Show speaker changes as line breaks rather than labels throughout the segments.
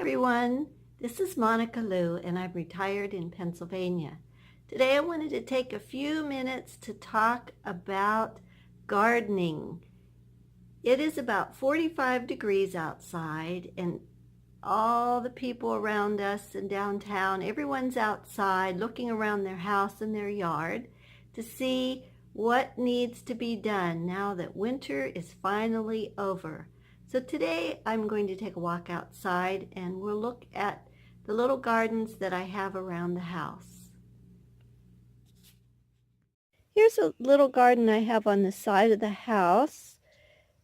everyone. This is Monica Lou, and I'm retired in Pennsylvania. Today I wanted to take a few minutes to talk about gardening. It is about 45 degrees outside, and all the people around us in downtown, everyone's outside looking around their house and their yard to see what needs to be done now that winter is finally over. So today I'm going to take a walk outside and we'll look at the little gardens that I have around the house. Here's a little garden I have on the side of the house.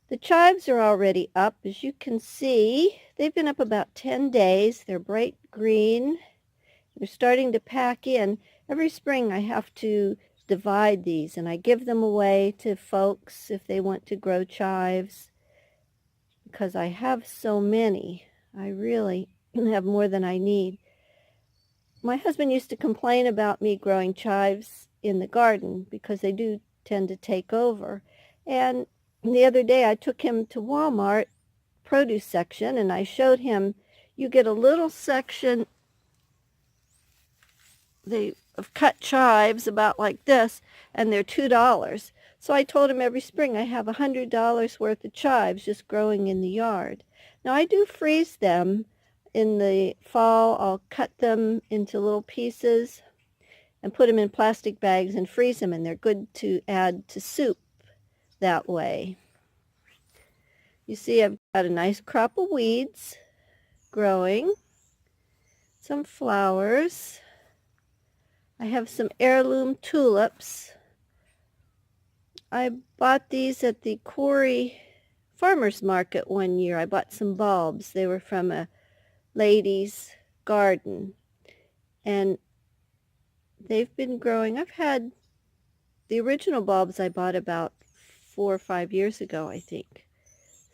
The chives are already up. As you can see, they've been up about 10 days. They're bright green. They're starting to pack in. Every spring I have to divide these, and I give them away to folks if they want to grow chives because I have so many. I really have more than I need. My husband used to complain about me growing chives in the garden because they do tend to take over. And the other day I took him to Walmart produce section and I showed him you get a little section of cut chives about like this, and they're $2. So I told him every spring I have $100 worth of chives just growing in the yard. Now I do freeze them in the fall. I'll cut them into little pieces and put them in plastic bags and freeze them, and they're good to add to soup that way. You see I've got a nice crop of weeds growing, some flowers. I have some heirloom tulips. I bought these at the Quarry Farmers Market one year. I bought some bulbs. They were from a lady's garden. And they've been growing. I've had the original bulbs I bought about 4 or 5 years ago, I think.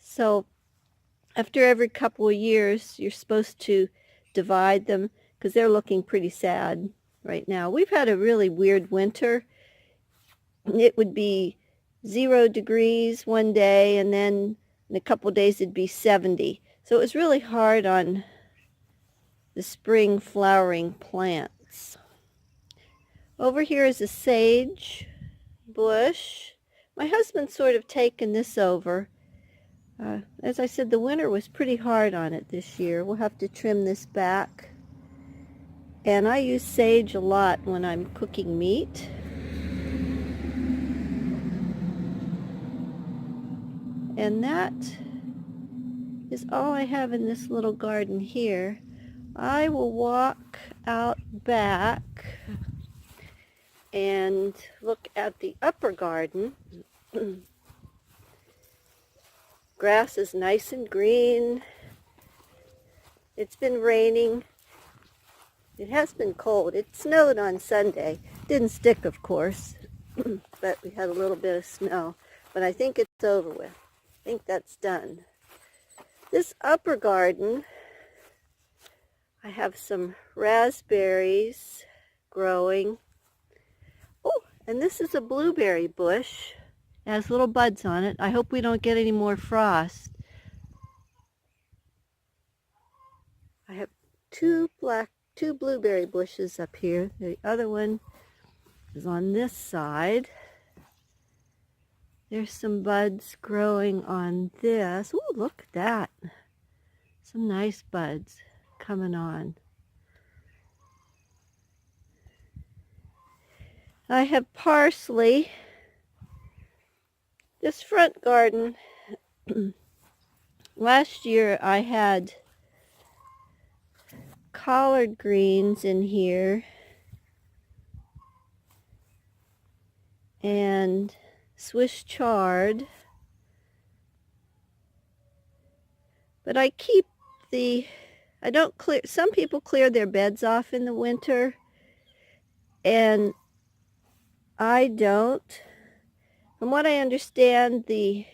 So after every couple of years, you're supposed to divide them because they're looking pretty sad right now. We've had a really weird winter. It would be 0 degrees one day, and then in a couple of days it'd be 70. So it was really hard on the spring flowering plants. Over here is a sage bush. My husband's sort of taken this over. As I said, the winter was pretty hard on it this year. We'll have to trim this back. And I use sage a lot when I'm cooking meat. And that is all I have in this little garden here. I will walk out back and look at the upper garden. Grass is nice and green. It's been raining. It has been cold. It snowed on Sunday. Didn't stick, of course, but we had a little bit of snow. But I think it's over with. I think that's done. This upper garden, I have some raspberries growing. Oh, and this is a blueberry bush. It has little buds on it. I hope we don't get any more frost. I have two blueberry bushes up here. The other one is on this side. There's some buds growing on this. Oh, look at that. Some nice buds coming on. I have parsley. This front garden, last year I had collard greens in here and Swiss chard, but I don't clear, some people clear their beds off in the winter, and I don't. From what I understand, the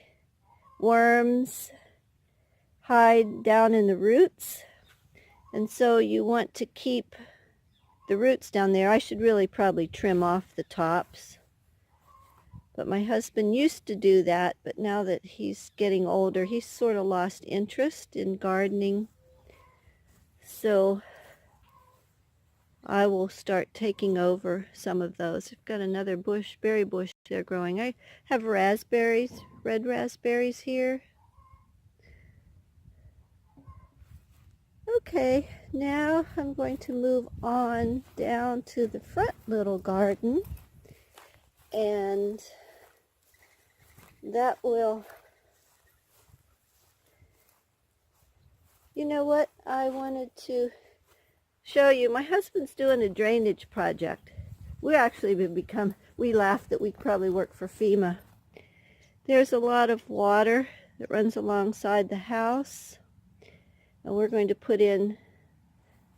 worms hide down in the roots, and so you want to keep the roots down there. I should really probably trim off the tops. But my husband used to do that, but now that he's getting older, he's sort of lost interest in gardening. So I will start taking over some of those. I've got another berry bush there growing. I have raspberries, red raspberries here. Okay, now I'm going to move on down to the front little garden, and that will, you know what, I wanted to show you. My husband's doing a drainage project. We laugh that we probably work for FEMA. There's a lot of water that runs alongside the house, and we're going to put in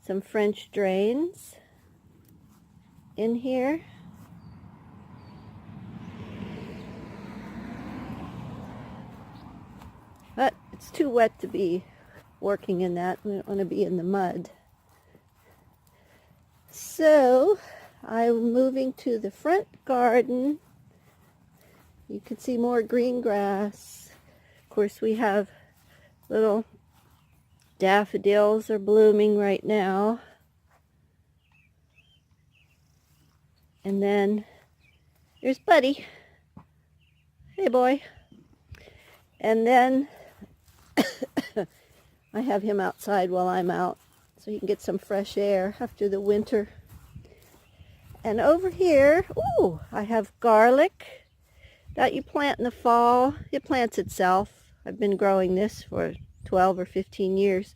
some French drains in here. But it's too wet to be working in that. We don't want to be in the mud. So I'm moving to the front garden. You can see more green grass. Of course, we have little daffodils are blooming right now. And then there's Buddy. Hey, boy. And then I have him outside while I'm out, so he can get some fresh air after the winter. And over here, ooh, I have garlic that you plant in the fall. It plants itself. I've been growing this for 12 or 15 years.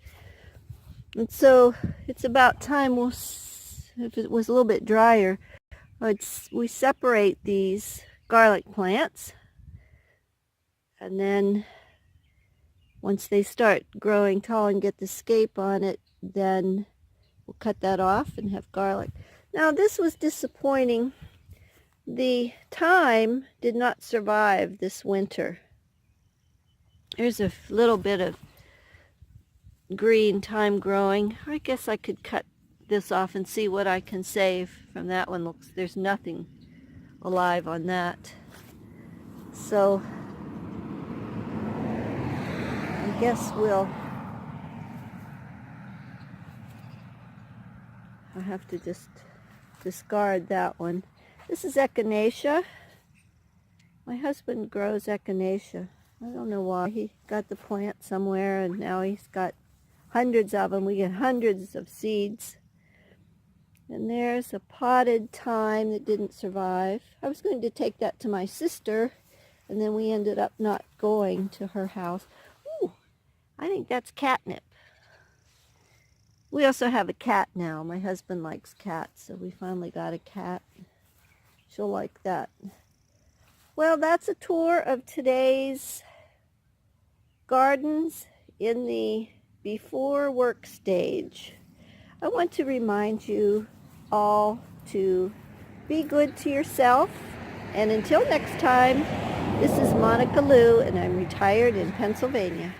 And so it's about time, if it was a little bit drier, we separate these garlic plants. And then once they start growing tall and get the scape on it, then we'll cut that off and have garlic. Now this was disappointing. The thyme did not survive this winter. There's a little bit of green thyme growing. I guess I could cut this off and see what I can save from that one. There's nothing alive on that. So I guess I'll have to just discard that one. This is echinacea. My husband grows echinacea. I don't know why. He got the plant somewhere and now he's got hundreds of them. We get hundreds of seeds. And there's a potted thyme that didn't survive. I was going to take that to my sister, and then we ended up not going to her house. Ooh, I think that's catnip. We also have a cat now. My husband likes cats, so we finally got a cat. She'll like that. Well, that's a tour of today's gardens in the before work stage. I want to remind you all to be good to yourself. And until next time, this is Monica Lou, and I'm retired in Pennsylvania.